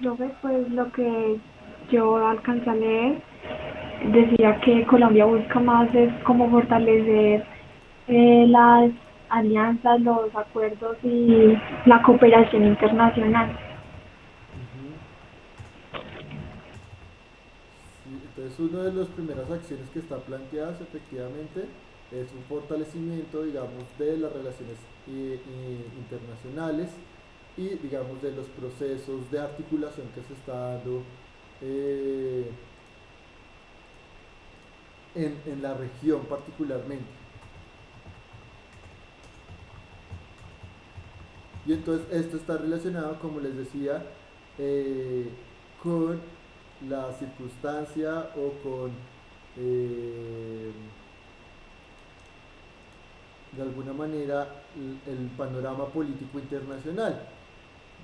Profe, pues lo que yo alcancé a leer decía que Colombia busca más es como fortalecer las alianzas, los acuerdos y la cooperación internacional. Ujú. Sí, entonces una de las primeras acciones que están planteadas efectivamente es un fortalecimiento, digamos, de las relaciones internacionales y, digamos, de los procesos de articulación que se está dando eh, en la región particularmente. Y entonces esto está relacionado, como les decía, con la circunstancia o con, eh, de alguna manera, el panorama político internacional,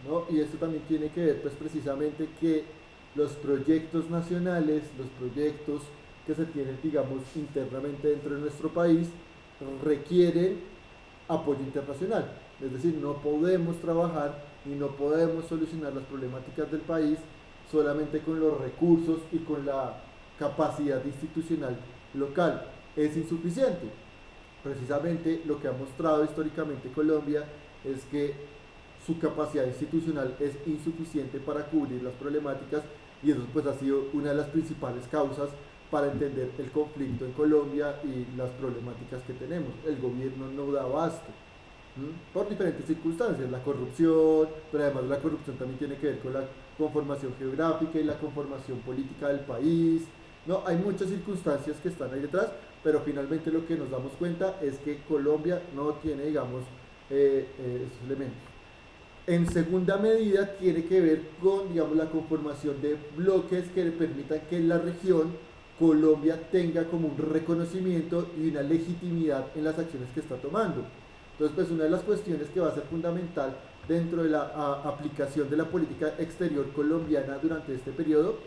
¿no? Y esto también tiene que ver, pues, precisamente que los proyectos nacionales, los proyectos que se tienen, digamos, internamente dentro de nuestro país, requieren apoyo internacional. Es decir, no podemos trabajar y no podemos solucionar las problemáticas del país solamente con los recursos y con la capacidad institucional local. Es insuficiente. Precisamente lo que ha mostrado históricamente Colombia es que su capacidad institucional es insuficiente para cubrir las problemáticas y eso pues ha sido una de las principales causas para entender el conflicto en Colombia y las problemáticas que tenemos. El gobierno no da abasto. Por diferentes circunstancias, la corrupción, pero además la corrupción también tiene que ver con la conformación geográfica y la conformación política del país. No, hay muchas circunstancias que están ahí detrás, pero finalmente lo que nos damos cuenta es que Colombia no tiene, digamos, estos elementos. En segunda medida, tiene que ver con, digamos, la conformación de bloques que le permitan que en la región Colombia tenga como un reconocimiento y una legitimidad en las acciones que está tomando. Entonces, pues una de las cuestiones que va a ser fundamental dentro de la aplicación de la política exterior colombiana durante este periodo,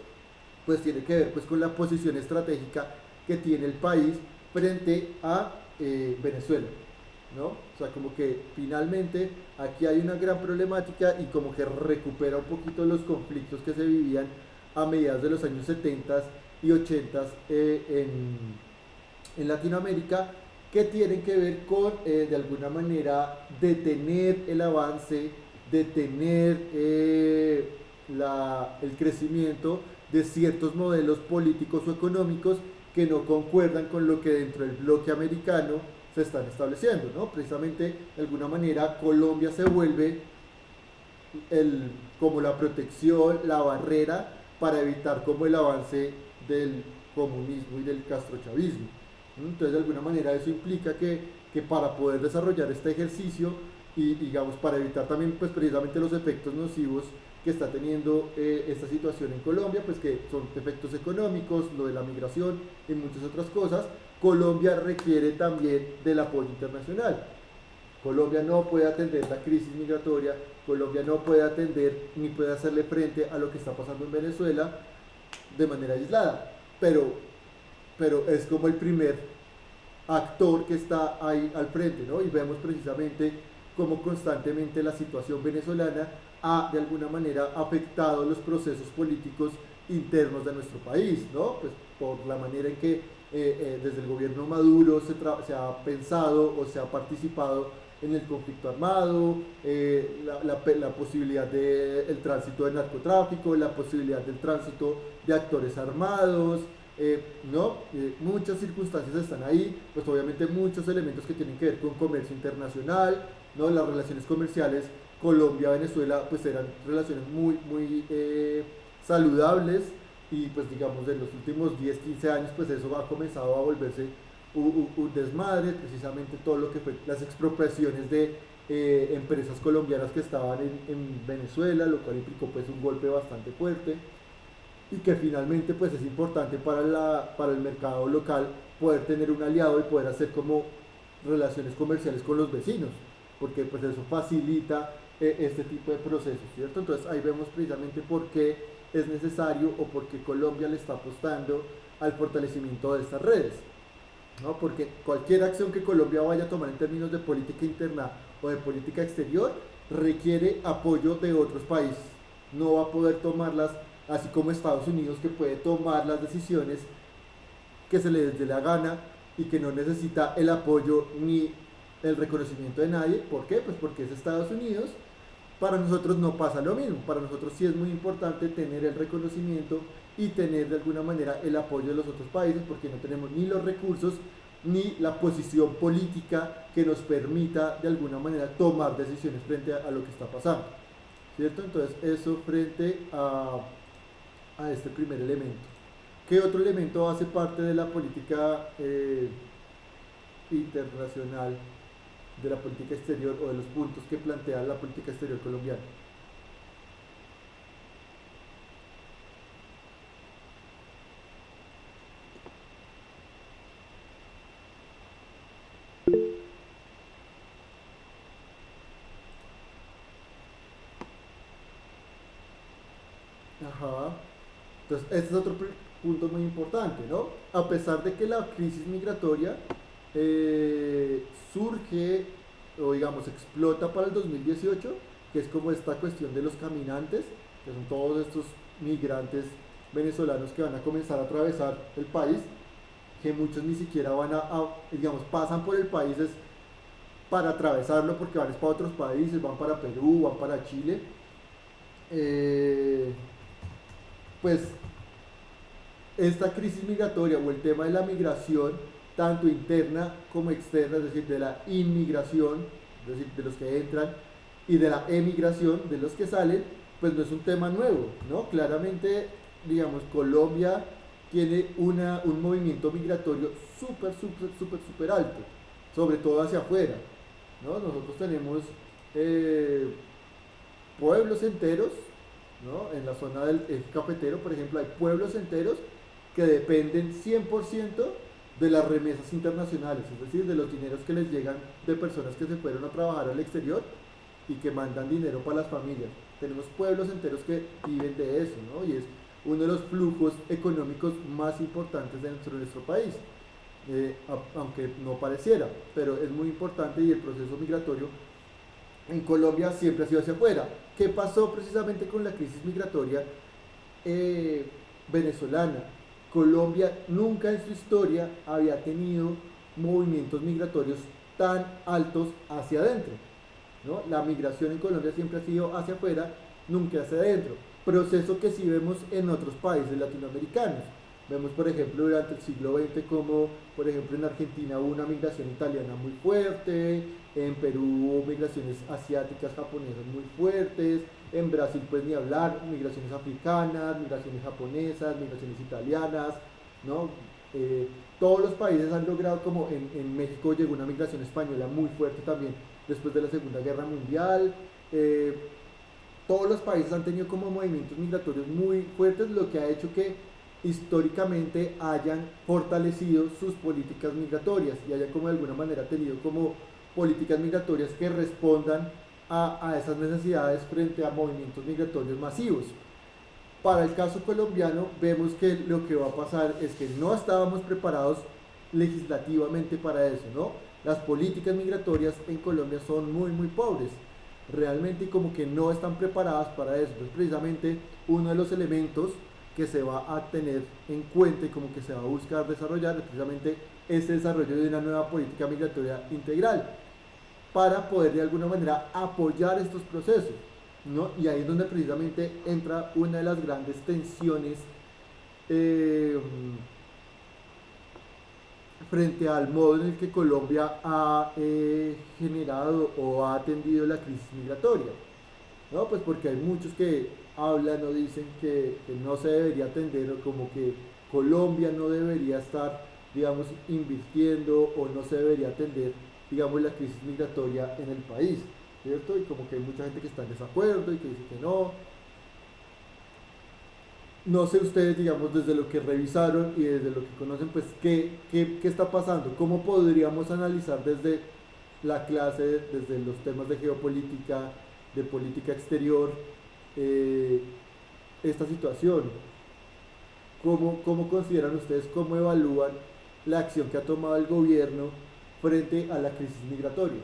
pues tiene que ver pues con la posición estratégica que tiene el país frente a Venezuela, ¿no? O sea, como que finalmente aquí hay una gran problemática y como que recupera un poquito los conflictos que se vivían a mediados de los años 70 y 80 en Latinoamérica, que tienen que ver con, de alguna manera, detener el avance, detener el crecimiento de ciertos modelos políticos o económicos que no concuerdan con lo que dentro del bloque americano se están estableciendo, ¿no? Precisamente, de alguna manera, Colombia se vuelve como la protección, la barrera para evitar como el avance del comunismo y del castrochavismo. Entonces, de alguna manera, eso implica que para poder desarrollar este ejercicio y, digamos, para evitar también, pues, precisamente los efectos nocivos que está teniendo esta situación en Colombia, pues que son efectos económicos, lo de la migración y muchas otras cosas, Colombia requiere también del apoyo internacional. Colombia no puede atender la crisis migratoria, Colombia no puede atender ni puede hacerle frente a lo que está pasando en Venezuela de manera aislada, pero es como el primer actor que está ahí al frente, ¿no? Y vemos precisamente cómo constantemente la situación venezolana ha de alguna manera afectado los procesos políticos internos de nuestro país, ¿no? Pues por la manera en que desde el gobierno Maduro se ha pensado o se ha participado en el conflicto armado, la posibilidad del tránsito de narcotráfico, la posibilidad del tránsito de actores armados, ¿no? Muchas circunstancias están ahí, pues obviamente muchos elementos que tienen que ver con comercio internacional, ¿no? Las relaciones comerciales Colombia-Venezuela pues eran relaciones muy, muy saludables y pues digamos de los últimos 10 15 años pues eso ha comenzado a volverse un desmadre, precisamente todo lo que fue las expropiaciones de empresas colombianas que estaban en Venezuela, lo cual implicó pues un golpe bastante fuerte y que finalmente pues es importante para el mercado local poder tener un aliado y poder hacer como relaciones comerciales con los vecinos, porque pues eso facilita este tipo de procesos, ¿cierto? Entonces ahí vemos precisamente por qué es necesario o por qué Colombia le está apostando al fortalecimiento de estas redes, ¿no? Porque cualquier acción que Colombia vaya a tomar en términos de política interna o de política exterior requiere apoyo de otros países. no va a poder tomarlas, así como Estados Unidos, que puede tomar las decisiones que se le dé la gana y que no necesita el apoyo ni el reconocimiento de nadie. ¿Por qué? Pues porque es Estados Unidos. Para nosotros no pasa lo mismo. Para nosotros sí es muy importante tener el reconocimiento y tener de alguna manera el apoyo de los otros países, porque no tenemos ni los recursos ni la posición política que nos permita de alguna manera tomar decisiones frente a lo que está pasando. ¿Cierto? Entonces eso frente a este primer elemento. ¿Qué otro elemento hace parte de la política internacional, de la política exterior o de los puntos que plantea la política exterior colombiana? Ajá. Entonces, este es otro punto muy importante, ¿no? A pesar de que la crisis migratoria surge o digamos explota para el 2018, que es como esta cuestión de los caminantes, que son todos estos migrantes venezolanos que van a comenzar a atravesar el país, que muchos ni siquiera digamos, pasan por el país es para atravesarlo porque van es para otros países, van para Perú, van para Chile. Eh, pues esta crisis migratoria o el tema de la migración, tanto interna como externa, es decir, de la inmigración, es decir, de los que entran, y de la emigración, de los que salen, pues no es un tema nuevo, ¿no? Claramente, digamos, Colombia tiene un movimiento migratorio súper alto, sobre todo hacia afuera, ¿no? Nosotros tenemos eh, pueblos enteros, ¿no? En la zona del eje cafetero, por ejemplo, hay pueblos enteros que dependen 100% de las remesas internacionales, es decir, de los dineros que les llegan de personas que se fueron a trabajar al exterior y que mandan dinero para las familias. Tenemos pueblos enteros que viven de eso, ¿no? Y es uno de los flujos económicos más importantes dentro de nuestro país, aunque no pareciera, pero es muy importante y el proceso migratorio en Colombia siempre ha sido hacia afuera. ¿Qué pasó precisamente con la crisis migratoria eh, venezolana? Colombia nunca en su historia había tenido movimientos migratorios tan altos hacia adentro, ¿no? La migración en Colombia siempre ha sido hacia afuera, nunca hacia adentro. Proceso que sí vemos en otros países latinoamericanos. Vemos, por ejemplo, durante el siglo XX como, por ejemplo, en Argentina hubo una migración italiana muy fuerte, en Perú hubo migraciones asiáticas, japonesas muy fuertes, en Brasil pues ni hablar, migraciones africanas, migraciones japonesas, migraciones italianas, ¿no? Eh, todos los países han logrado, como en México llegó una migración española muy fuerte también después de la Segunda Guerra Mundial. Todos los países han tenido como movimientos migratorios muy fuertes, lo que ha hecho que históricamente hayan fortalecido sus políticas migratorias y hayan como de alguna manera tenido como políticas migratorias que respondan a esas necesidades frente a movimientos migratorios masivos. Para el caso colombiano vemos que lo que va a pasar es que no estábamos preparados legislativamente para eso, ¿no? Las políticas migratorias en Colombia son muy pobres, realmente como que no están preparadas para eso. Entonces precisamente uno de los elementos que se va a tener en cuenta y como que se va a buscar desarrollar es precisamente ese desarrollo de una nueva política migratoria integral para poder de alguna manera apoyar estos procesos, ¿no? Y ahí es donde precisamente entra una de las grandes tensiones eh, frente al modo en el que Colombia ha generado o ha atendido la crisis migratoria, ¿no? Pues porque hay muchos que hablan o dicen que no se debería atender o como que Colombia no debería estar, digamos, invirtiendo o no se debería atender, digamos, la crisis migratoria en el país, ¿cierto? Y como que hay mucha gente que está en desacuerdo y que dice que no. No sé ustedes, digamos, desde lo que revisaron y desde lo que conocen, pues, ¿qué está pasando? ¿Cómo podríamos analizar desde la clase, desde los temas de geopolítica, de política exterior, eh, esta situación? ¿Cómo consideran ustedes, cómo evalúan la acción que ha tomado el gobierno frente a la crisis migratoria?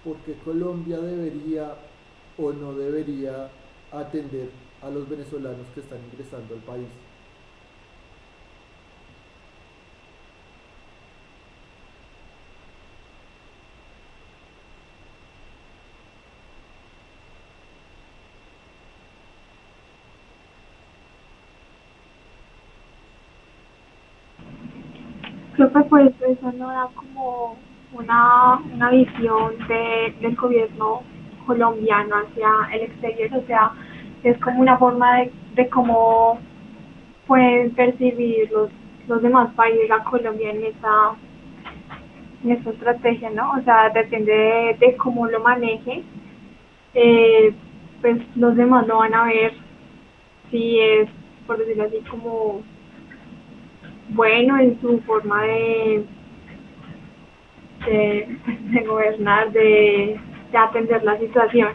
por qué Colombia debería o no debería atender a los venezolanos que están ingresando al país. Creo que pues eso no da como una visión del gobierno colombiano hacia el exterior, o sea, es como una forma de cómo pueden percibir los demás países a Colombia en esta estrategia, ¿no? O sea, depende de cómo lo maneje, eh, pues los demás lo van a ver si es, por decirlo así, como bueno en su forma de gobernar, de atender la situación.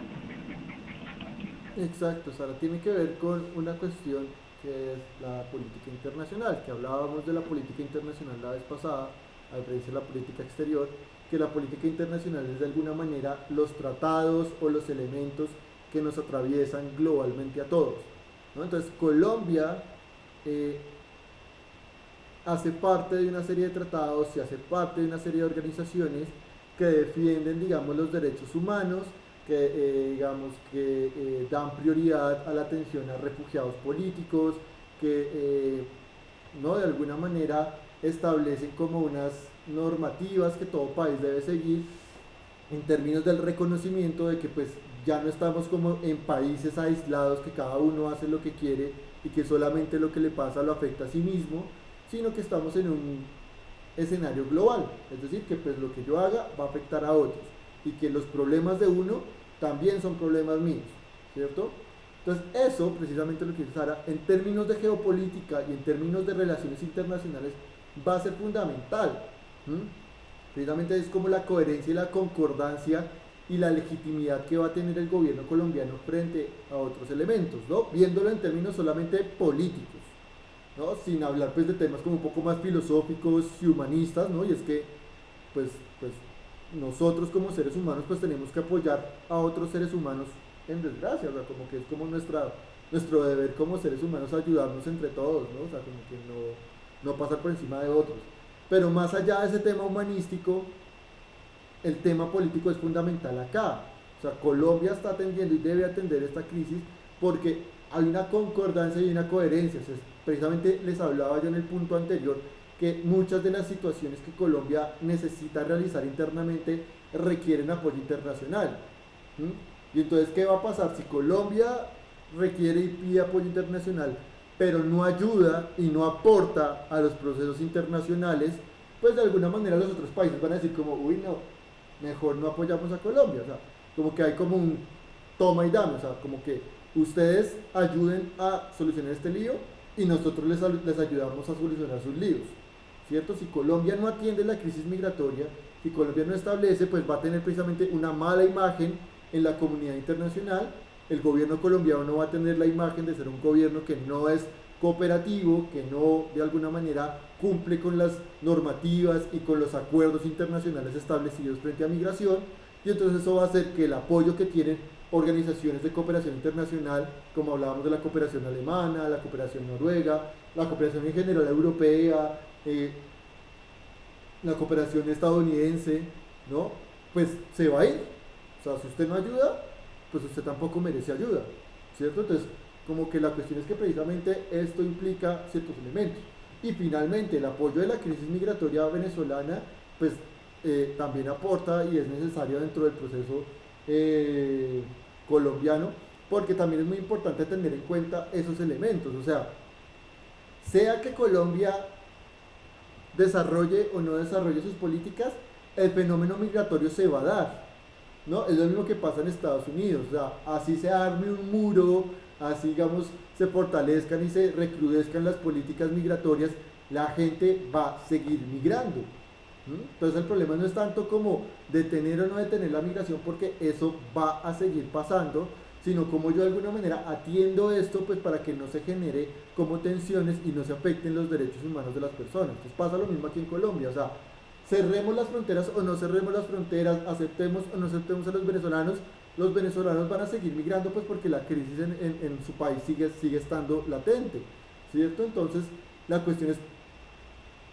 Exacto, Sara, tiene que ver con una cuestión que es la política internacional, que hablábamos de la política internacional la vez pasada, al reírse la política exterior, que la política internacional es de alguna manera los tratados o los elementos que nos atraviesan globalmente a todos, ¿no? Entonces, Colombia eh, hace parte de una serie de tratados y hace parte de una serie de organizaciones que defienden, digamos, los derechos humanos, que, digamos, que dan prioridad a la atención a refugiados políticos, que, ¿no? De alguna manera establecen como unas normativas que todo país debe seguir en términos del reconocimiento de que pues ya no estamos como en países aislados que cada uno hace lo que quiere y que solamente lo que le pasa lo afecta a sí mismo, sino que estamos en un escenario global, es decir, que pues lo que yo haga va a afectar a otros y que los problemas de uno también son problemas míos, ¿cierto? Entonces eso precisamente lo que dice Sara, en términos de geopolítica y en términos de relaciones internacionales va a ser fundamental. ¿Mm? Precisamente es como la coherencia y la concordancia y la legitimidad que va a tener el gobierno colombiano frente a otros elementos, ¿no? Viéndolo en términos solamente políticos, ¿no? Sin hablar pues de temas como un poco más filosóficos y humanistas, ¿no? Y es que pues, pues nosotros como seres humanos pues tenemos que apoyar a otros seres humanos en desgracia, o sea, como que es como nuestro deber como seres humanos ayudarnos entre todos, ¿no? O sea, como que no pasar por encima de otros. Pero más allá de ese tema humanístico, el tema político es fundamental acá. O sea, Colombia está atendiendo y debe atender esta crisis porque hay una concordancia y una coherencia. O sea, precisamente les hablaba yo en el punto anterior que muchas de las situaciones que Colombia necesita realizar internamente requieren apoyo internacional. ¿Mm? Y entonces, ¿qué va a pasar? Si Colombia requiere y pide apoyo internacional, pero no ayuda y no aporta a los procesos internacionales, pues de alguna manera los otros países van a decir como, uy, no, mejor no apoyamos a Colombia. O sea, como que hay como un toma y dame, o sea, como que ustedes ayuden a solucionar este lío y nosotros les ayudamos a solucionar sus líos, ¿cierto? Si Colombia no atiende la crisis migratoria, si Colombia no establece, pues va a tener precisamente una mala imagen en la comunidad internacional. El gobierno colombiano no va a tener la imagen de ser un gobierno que no es cooperativo, que no de alguna manera cumple con las normativas y con los acuerdos internacionales establecidos frente a migración, y entonces eso va a hacer que el apoyo que tienen organizaciones de cooperación internacional, como hablábamos de la cooperación alemana, la cooperación noruega, la cooperación en general europea, la cooperación estadounidense, ¿no? Pues se va a ir. O sea, si usted no ayuda, pues usted tampoco merece ayuda, ¿cierto? Entonces, como que la cuestión es que precisamente esto implica ciertos elementos. Y finalmente, el apoyo de la crisis migratoria venezolana, pues también aporta y es necesario dentro del proceso eh, colombiano, porque también es muy importante tener en cuenta esos elementos. O sea que Colombia desarrolle o no desarrolle sus políticas, el fenómeno migratorio se va a dar, ¿no? Es lo mismo que pasa en Estados Unidos, o sea, así se arme un muro, así digamos se fortalezcan y se recrudezcan las políticas migratorias, la gente va a seguir migrando. Entonces el problema no es tanto como detener o no detener la migración, porque eso va a seguir pasando, sino como yo de alguna manera atiendo esto pues para que no se genere como tensiones y no se afecten los derechos humanos de las personas. Entonces pasa lo mismo aquí en Colombia, o sea, cerremos las fronteras o no cerremos las fronteras, aceptemos o no aceptemos a los venezolanos van a seguir migrando pues porque la crisis en su país sigue estando latente, ¿cierto? Entonces la cuestión es,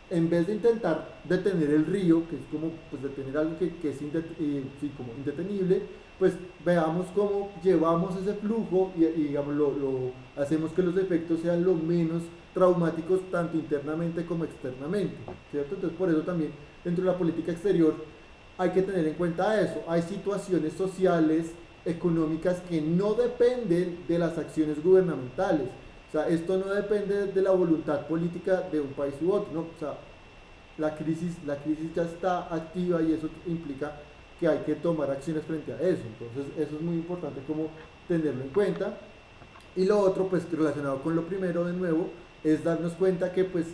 en vez de intentar detener el río, que es como pues, detener algo que es sí, como indetenible, pues veamos cómo llevamos ese flujo y digamos, hacemos que los efectos sean lo menos traumáticos tanto internamente como externamente, ¿cierto? Entonces por eso también dentro de la política exterior hay que tener en cuenta eso. Hay situaciones sociales, económicas que no dependen de las acciones gubernamentales. O sea, esto no depende de la voluntad política de un país u otro, ¿no? O sea, la crisis ya está activa y eso implica que hay que tomar acciones frente a eso. Entonces, eso es muy importante como tenerlo en cuenta. Y lo otro, pues relacionado con lo primero de nuevo, es darnos cuenta que pues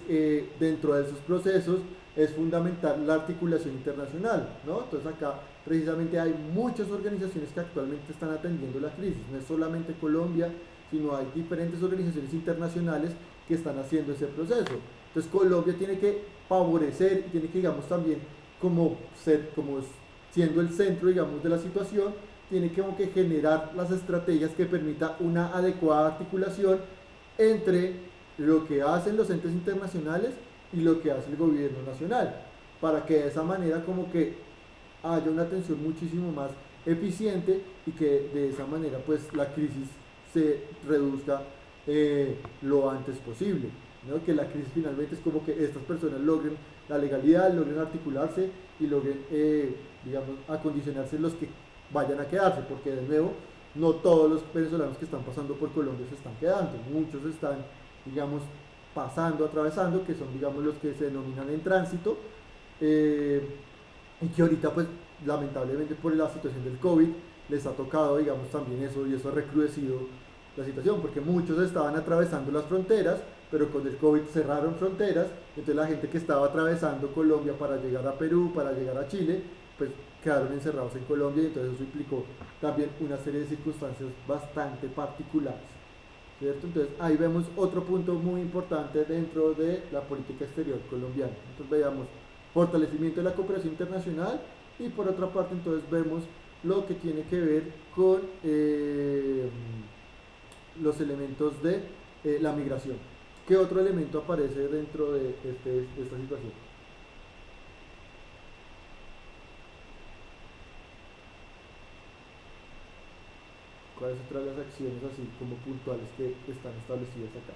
dentro de esos procesos es fundamental la articulación internacional, ¿no? Entonces acá precisamente hay muchas organizaciones que actualmente están atendiendo la crisis, no es solamente Colombia, sino hay diferentes organizaciones internacionales que están haciendo ese proceso. Entonces Colombia tiene que favorecer y tiene que, digamos, también como siendo el centro, digamos, de la situación, tiene que, como que generar las estrategias que permita una adecuada articulación entre lo que hacen los entes internacionales y lo que hace el gobierno nacional, para que de esa manera como que haya una atención muchísimo más eficiente y que de esa manera pues la crisis se reduzca lo antes posible, ¿no? Que la crisis finalmente es como que estas personas logren la legalidad, logren articularse y logren, digamos, acondicionarse los que vayan a quedarse, porque de nuevo, no todos los venezolanos que están pasando por Colombia se están quedando, muchos están, digamos, pasando, atravesando, que son, digamos, los que se denominan en tránsito, eh, y que ahorita, pues, lamentablemente por la situación del COVID, les ha tocado, digamos, también eso, y eso ha recrudecido la situación, porque muchos estaban atravesando las fronteras, pero con el COVID cerraron fronteras, entonces la gente que estaba atravesando Colombia para llegar a Perú, para llegar a Chile, pues quedaron encerrados en Colombia y entonces eso implicó también una serie de circunstancias bastante particulares, ¿cierto? Entonces ahí vemos otro punto muy importante dentro de la política exterior colombiana. Entonces veamos fortalecimiento de la cooperación internacional y por otra parte entonces vemos lo que tiene que ver con los elementos de la migración. ¿Qué otro elemento aparece dentro de esta situación? ¿Cuáles otras las acciones así como puntuales que están establecidas acá?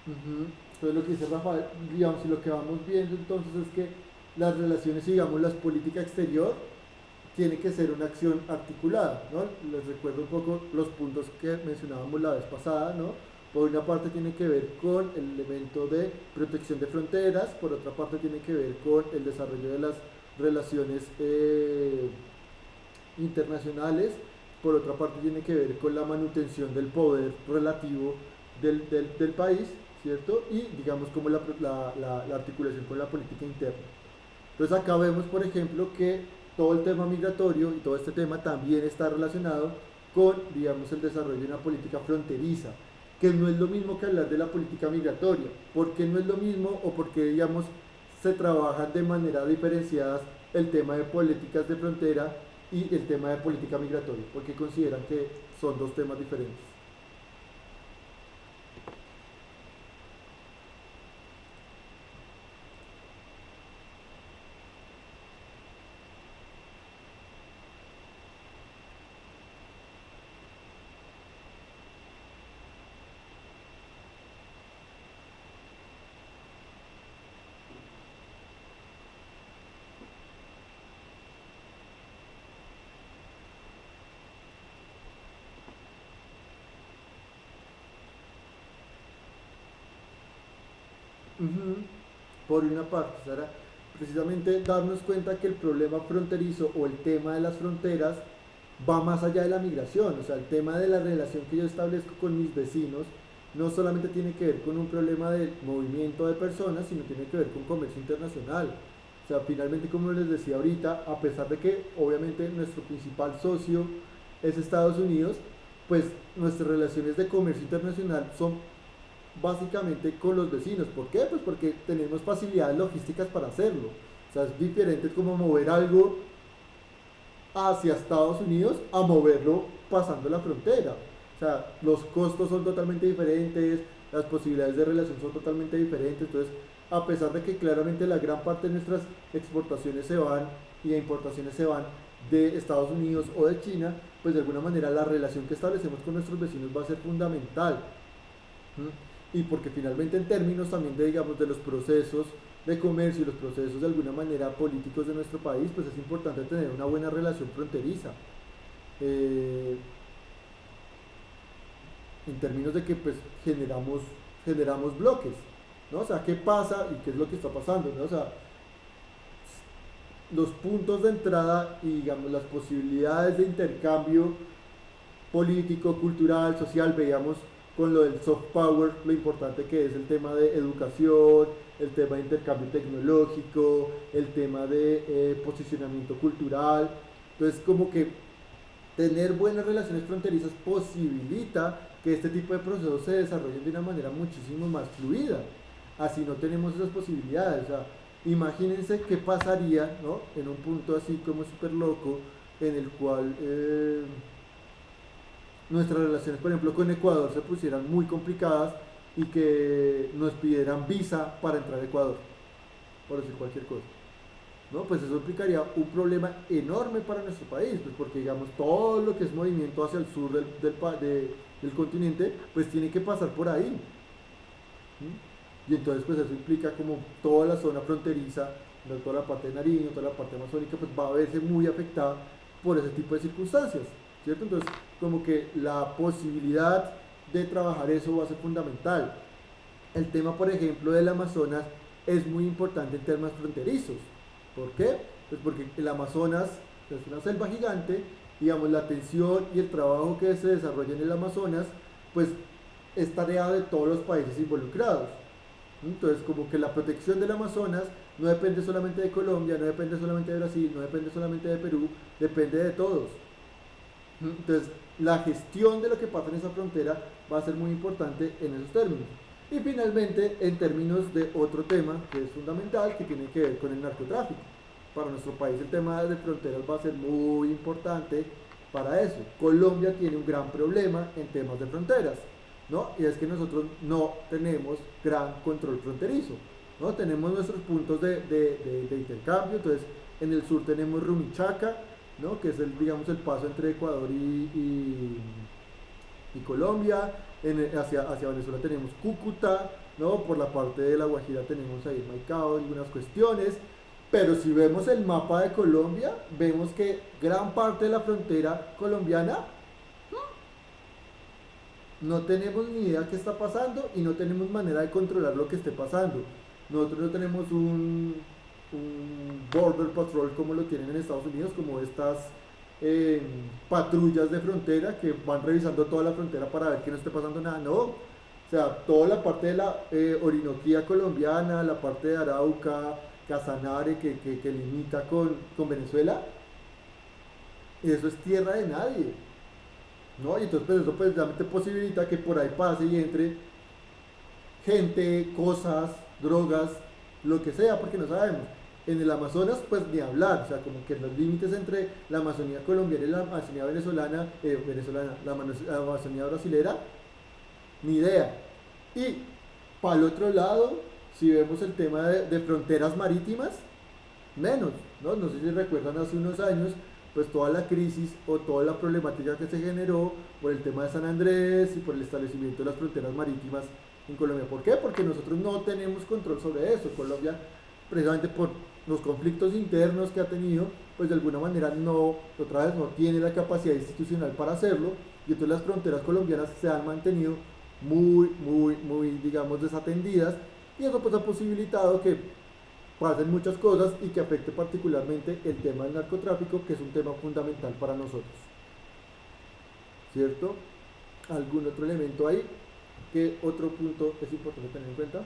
Ujú. Entonces lo que dice Rafael, digamos, y lo que vamos viendo entonces es que las relaciones, digamos, la política exterior tiene que ser una acción articulada, ¿no? Les recuerdo un poco los puntos que mencionábamos la vez pasada, ¿no? Por una parte tiene que ver con el elemento de protección de fronteras, por otra parte tiene que ver con el desarrollo de las relaciones internacionales, por otra parte tiene que ver con la manutención del poder relativo del país, ¿cierto? Y digamos como la articulación con la política interna. Entonces acá vemos, por ejemplo, que todo el tema migratorio y todo este tema también está relacionado con, digamos, el desarrollo de una política fronteriza, que no es lo mismo que hablar de la política migratoria. ¿Por qué no es lo mismo o por qué, digamos, se trabajan de manera diferenciadas el tema de políticas de frontera y el tema de política migratoria? Porque consideran que son dos temas diferentes. Ujú. Por una parte, Sara, precisamente darnos cuenta que el problema fronterizo o el tema de las fronteras va más allá de la migración, o sea, el tema de la relación que yo establezco con mis vecinos no solamente tiene que ver con un problema de movimiento de personas, sino tiene que ver con comercio internacional. O sea, finalmente, como les decía ahorita, a pesar de que obviamente nuestro principal socio es Estados Unidos, pues nuestras relaciones de comercio internacional son básicamente con los vecinos. ¿Por qué? Pues porque tenemos facilidades logísticas para hacerlo. O sea, es diferente como mover algo hacia Estados Unidos a moverlo pasando la frontera. O sea, los costos son totalmente diferentes, las posibilidades de relación son totalmente diferentes. Entonces, a pesar de que claramente la gran parte de nuestras exportaciones se van y importaciones se van de Estados Unidos o de China, pues de alguna manera la relación que establecemos con nuestros vecinos va a ser fundamental. ¿Mm? Y porque finalmente en términos también de, digamos, de los procesos de comercio y los procesos de alguna manera políticos de nuestro país, pues es importante tener una buena relación fronteriza. Eh, en términos de que pues generamos bloques, ¿no? O sea, ¿qué pasa y qué es lo que está pasando? ¿No? O sea, los puntos de entrada y digamos las posibilidades de intercambio político, cultural, social, veíamos con lo del soft power, lo importante que es el tema de educación, el tema de intercambio tecnológico, el tema de posicionamiento cultural. Entonces, como que tener buenas relaciones fronterizas posibilita que este tipo de procesos se desarrollen de una manera muchísimo más fluida. Así no tenemos esas posibilidades. O sea, imagínense qué pasaría, ¿no? En un punto así como súper loco, en el cual nuestras relaciones, por ejemplo, con Ecuador se pusieran muy complicadas y que nos pidieran visa para entrar a Ecuador, por decir cualquier cosa. ¿No? Pues eso implicaría un problema enorme para nuestro país, pues porque digamos todo lo que es movimiento hacia el sur del continente, pues tiene que pasar por ahí. ¿Sí? Y entonces pues eso implica como toda la zona fronteriza, ¿no? Toda la parte de Nariño, toda la parte amazónica, pues va a verse muy afectada por ese tipo de circunstancias, ¿cierto? Entonces como que la posibilidad de trabajar eso va a ser fundamental. El tema, por ejemplo, del Amazonas es muy importante en temas fronterizos. ¿Por qué? Pues porque el Amazonas es una selva gigante, digamos, la atención y el trabajo que se desarrolla en el Amazonas, pues es tarea de todos los países involucrados. Entonces, como que la protección del Amazonas no depende solamente de Colombia, no depende solamente de Brasil, no depende solamente de Perú, depende de todos. Entonces, la gestión de lo que pasa en esa frontera va a ser muy importante en esos términos. Y finalmente, en términos de otro tema que es fundamental, que tiene que ver con el narcotráfico. Para nuestro país el tema de fronteras va a ser muy importante para eso. Colombia tiene un gran problema en temas de fronteras, ¿no? Y es que nosotros no tenemos gran control fronterizo, ¿no? Tenemos nuestros puntos de intercambio, entonces en el sur tenemos Rumichaca, ¿no? Que es el, digamos, el paso entre Ecuador y Colombia. Hacia Venezuela tenemos Cúcuta, ¿no? Por la parte de La Guajira tenemos ahí Maicao, algunas cuestiones. Pero si vemos el mapa de Colombia, vemos que gran parte de la frontera colombiana no tenemos ni idea qué está pasando y no tenemos manera de controlar lo que esté pasando. Nosotros no tenemos un border patrol como lo tienen en Estados Unidos, como estas eh, patrullas de frontera que van revisando toda la frontera para ver que no esté pasando nada. No, o sea, toda la parte de la Orinoquía colombiana, la parte de Arauca, Casanare, que limita con Venezuela, eso es tierra de nadie. ¿No? Y entonces pues, eso precisamente posibilita que por ahí pase y entre gente, cosas, drogas, lo que sea, porque no sabemos. En el Amazonas, pues ni hablar, o sea, como que los límites entre la Amazonía colombiana y la Amazonía la Amazonía brasilera, ni idea. Y para el otro lado, si vemos el tema de fronteras marítimas, menos, ¿no? No sé si recuerdan hace unos años, pues toda la crisis o toda la problemática que se generó por el tema de San Andrés y por el establecimiento de las fronteras marítimas en Colombia. ¿Por qué? Porque nosotros no tenemos control sobre eso. Colombia, precisamente por los conflictos internos que ha tenido, pues de alguna manera no, otra vez no tiene la capacidad institucional para hacerlo, y entonces las fronteras colombianas se han mantenido muy, digamos, desatendidas, Y eso pues ha posibilitado que pasen muchas cosas y que afecte particularmente el tema del narcotráfico, que es un tema fundamental para nosotros, ¿cierto? ¿Algún otro elemento ahí? ¿Qué otro punto es importante tener en cuenta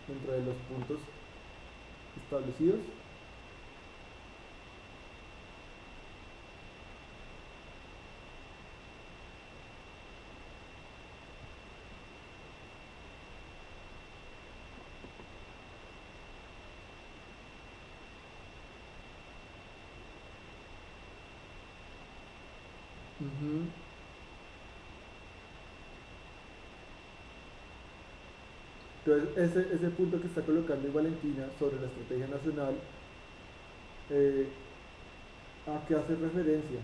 dentro de los puntos establecidos? Ujú. Entonces, ese punto que está colocando Valentina sobre la estrategia nacional, eh, ¿a qué hace referencia?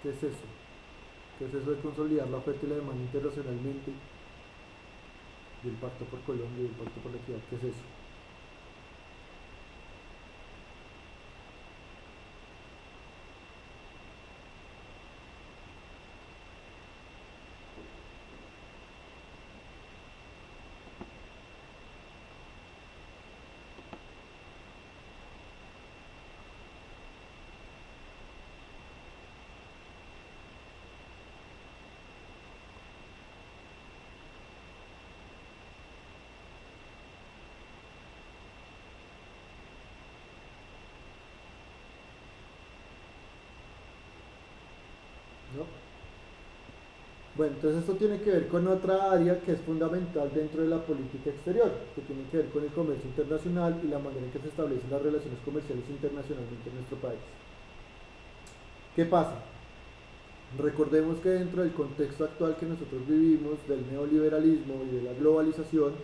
¿Qué es eso? ¿Qué es eso de consolidar la oferta y la demanda internacionalmente del Pacto por Colombia y del Pacto por la Equidad? ¿Qué es eso? ¿No? Bueno, entonces esto tiene que ver con otra área que es fundamental dentro de la política exterior, que tiene que ver con el comercio internacional y la manera en que se establecen las relaciones comerciales internacionalmente en nuestro país. ¿Qué pasa? Recordemos que dentro del contexto actual que nosotros vivimos, del neoliberalismo y de la globalización,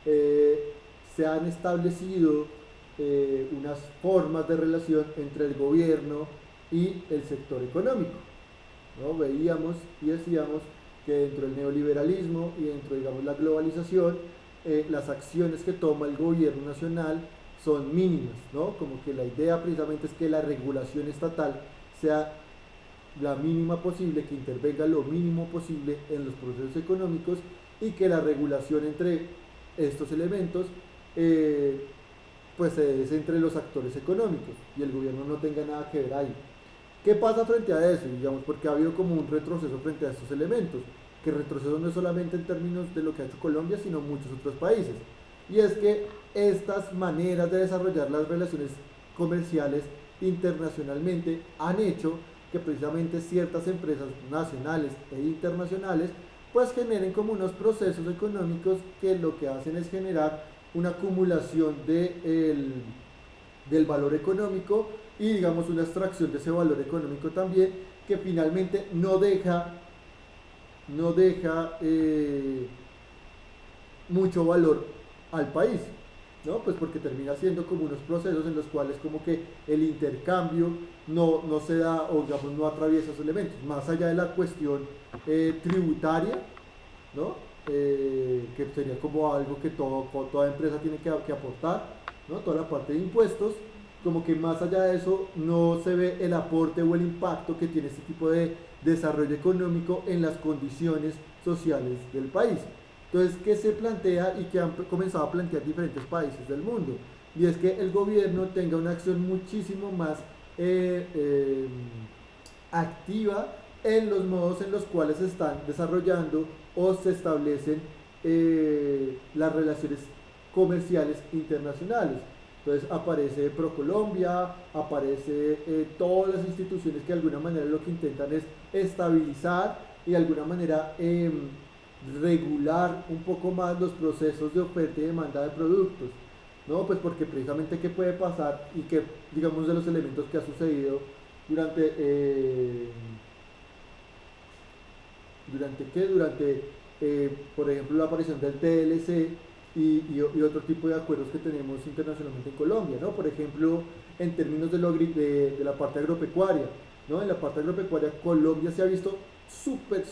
eh, se han establecido unas formas de relación entre el gobierno y el sector económico, ¿no? Veíamos y decíamos que dentro del neoliberalismo y dentro, digamos, la globalización, las acciones que toma el gobierno nacional son mínimas, ¿no? Como que la idea precisamente es que la regulación estatal sea la mínima posible, que intervenga lo mínimo posible en los procesos económicos y que la regulación entre estos elementos pues se dé entre los actores económicos y el gobierno no tenga nada que ver ahí. ¿Qué pasa frente a eso? Digamos, porque ha habido como un retroceso frente a estos elementos, que retroceso no es solamente en términos de lo que ha hecho Colombia, sino muchos otros países. Y es que estas maneras de desarrollar las relaciones comerciales internacionalmente han hecho que precisamente ciertas empresas nacionales e internacionales pues generen como unos procesos económicos que lo que hacen es generar una acumulación del valor económico y digamos una extracción de ese valor económico también que finalmente no deja mucho valor al país, ¿no? Pues porque termina siendo como unos procesos en los cuales como que el intercambio no se da o digamos no atraviesa esos elementos, más allá de la cuestión tributaria, ¿no? Que sería como algo que toda empresa tiene que aportar, ¿no? Toda la parte de impuestos, como que más allá de eso no se ve el aporte o el impacto que tiene este tipo de desarrollo económico en las condiciones sociales del país. Entonces, ¿qué se plantea y que han comenzado a plantear diferentes países del mundo? Y es que el gobierno tenga una acción muchísimo más eh, eh, activa en los modos en los cuales se están desarrollando o se establecen las relaciones comerciales internacionales. Entonces aparece ProColombia, aparece todas las instituciones que de alguna manera lo que intentan es estabilizar y de alguna manera regular un poco más los procesos de oferta y demanda de productos, ¿no? Pues porque precisamente qué puede pasar y que digamos de los elementos que ha sucedido durante por ejemplo, la aparición del TLC y otro tipo de acuerdos que tenemos internacionalmente en Colombia, ¿no? Por ejemplo, en términos de la parte agropecuaria, ¿no? En la parte agropecuaria Colombia se ha visto súper,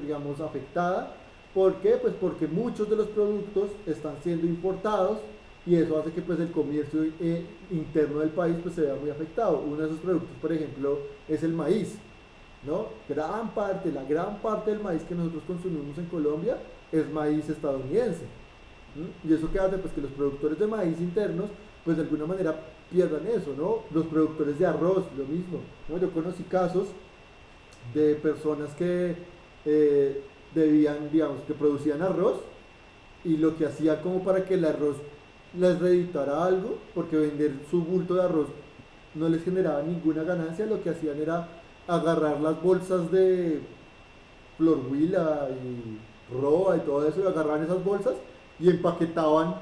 digamos, afectada. ¿Por qué? Pues porque muchos de los productos están siendo importados y eso hace que pues el comercio interno del país pues se vea muy afectado. Uno de esos productos, por ejemplo, es el maíz, ¿no? La gran parte del maíz que nosotros consumimos en Colombia es maíz estadounidense. Y eso que hace pues que los productores de maíz internos pues de alguna manera pierdan eso, ¿no? Los productores de arroz, lo mismo, ¿no? Yo conocí casos de personas que debían, digamos, que producían arroz y lo que hacía como para que el arroz les reditara algo, porque vender su bulto de arroz no les generaba ninguna ganancia, lo que hacían era agarrar las bolsas de Florhuila y Roa y todo eso, y agarraban esas bolsas y empaquetaban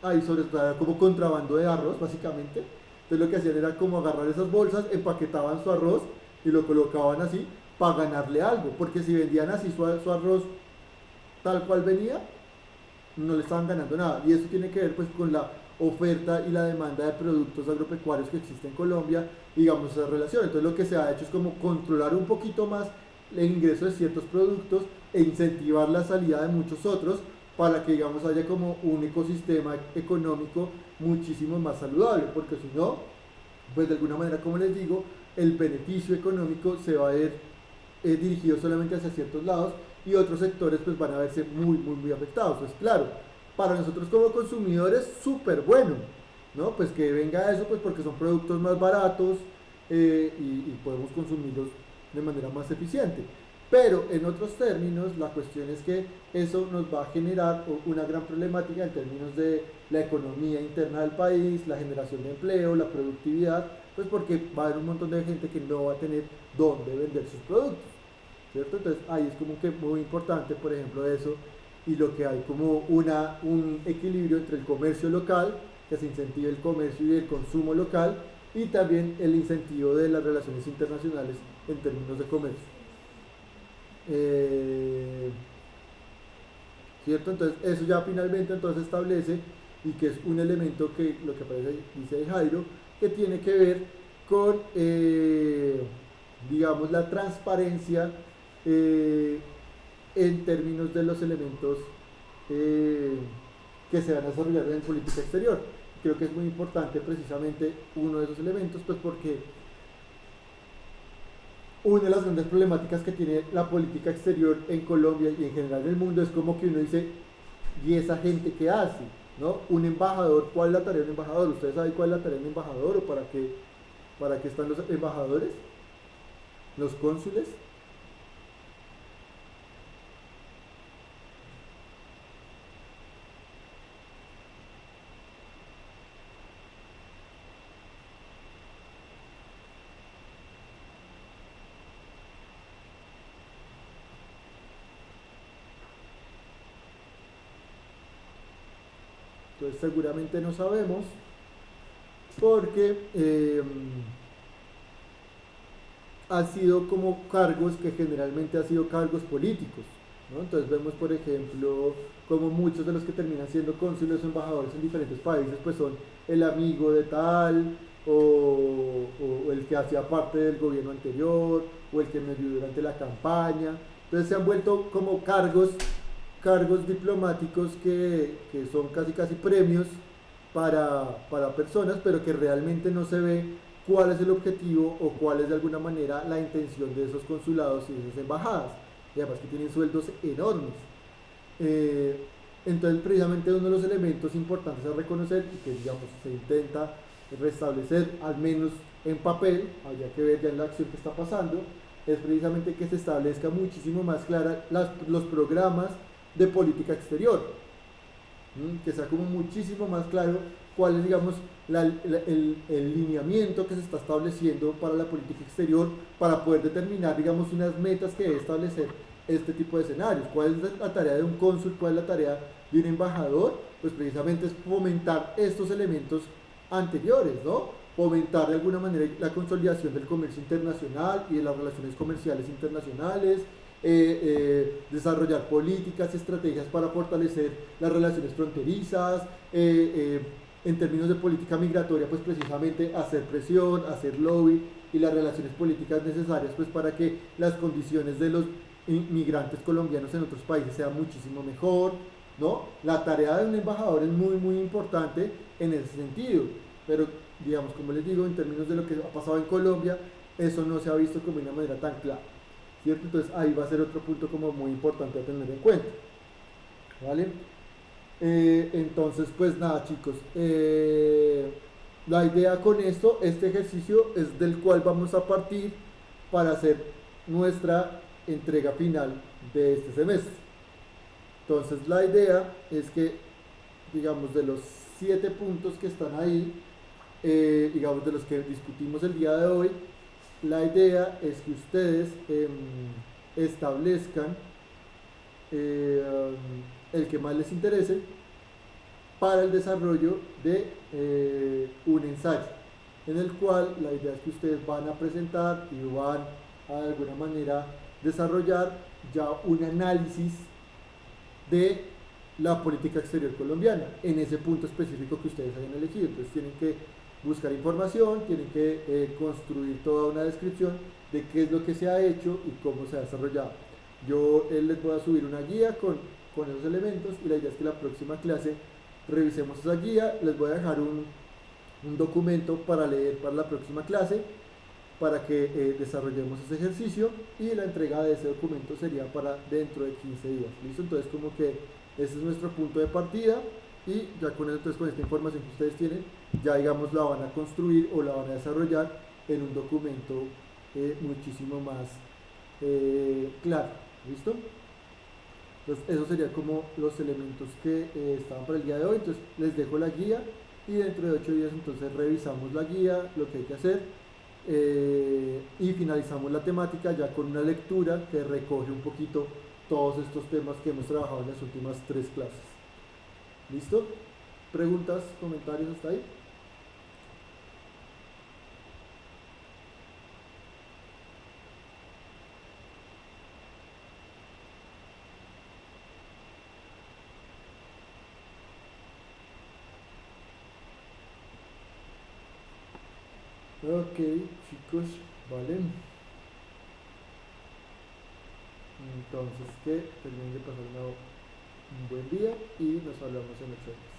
ahí sobre todo como contrabando de arroz, básicamente. Entonces lo que hacían era como agarrar esas bolsas, empaquetaban su arroz y lo colocaban así para ganarle algo, porque si vendían así su arroz tal cual venía, no le estaban ganando nada. Y eso tiene que ver pues con la oferta y la demanda de productos agropecuarios que existe en Colombia, digamos, esa relación. Entonces lo que se ha hecho es como controlar un poquito más el ingreso de ciertos productos e incentivar la salida de muchos otros para que, digamos, haya como un ecosistema económico muchísimo más saludable, porque si no, pues de alguna manera, como les digo, el beneficio económico se va a ver dirigido solamente hacia ciertos lados y otros sectores pues van a verse muy afectados. Pues claro, para nosotros como consumidores súper bueno, ¿no? Pues que venga eso pues porque son productos más baratos y podemos consumirlos de manera más eficiente. Pero en otros términos, la cuestión es que eso nos va a generar una gran problemática en términos de la economía interna del país, la generación de empleo, la productividad, pues porque va a haber un montón de gente que no va a tener dónde vender sus productos, ¿cierto? Entonces ahí es como que muy importante, por ejemplo, eso, y lo que hay como un equilibrio entre el comercio local, que se incentive el comercio y el consumo local, y también el incentivo de las relaciones internacionales en términos de comercio. Eh, ¿Cierto? Entonces eso ya finalmente entonces establece y que es un elemento que lo que aparece, dice Jairo, que tiene que ver con, digamos, la transparencia eh, en términos de los elementos eh, que se van a desarrollar en política exterior. Creo que es muy importante precisamente uno de esos elementos, pues porque una de las grandes problemáticas que tiene la política exterior en Colombia y en general en el mundo es como que uno dice, ¿y esa gente qué hace? ¿No? Un embajador, ¿cuál es la tarea de un embajador? ¿Ustedes saben cuál es la tarea de un embajador o para qué están los embajadores? ¿Los cónsules? Entonces seguramente no sabemos porque han sido como cargos que generalmente han sido cargos políticos, ¿no? Entonces vemos, por ejemplo, como muchos de los que terminan siendo cónsules o embajadores en diferentes países, pues son el amigo de tal, o el que hacía parte del gobierno anterior, o el que me ayudó durante la campaña. Entonces se han vuelto como cargos diplomáticos que son casi premios para personas, pero que realmente no se ve cuál es el objetivo o cuál es de alguna manera la intención de esos consulados y de esas embajadas. Y además que tienen sueldos enormes. Eh, entonces, precisamente uno de los elementos importantes a reconocer y que, digamos, se intenta restablecer, al menos en papel, habría que ver ya en la acción que está pasando, es precisamente que se establezca muchísimo más clara los programas de política exterior, que sea como muchísimo más claro cuál es, digamos, el lineamiento que se está estableciendo para la política exterior para poder determinar, digamos, unas metas que debe establecer este tipo de escenarios. ¿Cuál es la tarea de un cónsul? ¿Cuál es la tarea de un embajador? Pues precisamente es fomentar estos elementos anteriores, ¿no? Fomentar de alguna manera la consolidación del comercio internacional y de las relaciones comerciales internacionales, desarrollar políticas, estrategias para fortalecer las relaciones fronterizas, en términos de política migratoria, pues precisamente hacer presión, hacer lobby y las relaciones políticas necesarias pues para que las condiciones de los inmigrantes colombianos en otros países sean muchísimo mejor. ¿no? La tarea de un embajador es muy, muy importante en ese sentido, pero digamos, como les digo, en términos de lo que ha pasado en Colombia, eso no se ha visto como de una manera tan clara, ¿cierto? Entonces ahí va a ser otro punto como muy importante a tener en cuenta, ¿vale? Entonces, pues nada, chicos, la idea con esto, este ejercicio es del cual vamos a partir para hacer nuestra entrega final de este semestre. Entonces, la idea es que, digamos, de los 7 puntos que están ahí, digamos, de los que discutimos el día de hoy, la idea es que ustedes establezcan el que más les interese para el desarrollo de un ensayo, en el cual la idea es que ustedes van a presentar y van a de alguna manera desarrollar ya un análisis de la política exterior colombiana en ese punto específico que ustedes hayan elegido. Entonces tienen que buscar información, tienen que construir toda una descripción de qué es lo que se ha hecho y cómo se ha desarrollado. Yo les voy a subir una guía con esos elementos y la idea es que la próxima clase revisemos esa guía. Les voy a dejar un documento para leer para la próxima clase para que desarrollemos ese ejercicio y la entrega de ese documento sería para dentro de 15 días. ¿Listo? Entonces como que ese es nuestro punto de partida y ya con, entonces, con esta información que ustedes tienen, ya digamos la van a construir o la van a desarrollar en un documento muchísimo más claro. ¿Listo? Entonces, esos serían como los elementos que estaban para el día de hoy. Entonces, les dejo la guía y dentro de 8 días entonces revisamos la guía, lo que hay que hacer y finalizamos la temática ya con una lectura que recoge un poquito todos estos temas que hemos trabajado en las últimas 3 clases. ¿Listo? ¿Preguntas, comentarios hasta ahí? Ok, chicos, vale. Entonces, que terminen de pasar un buen día y nos hablamos en 8 días.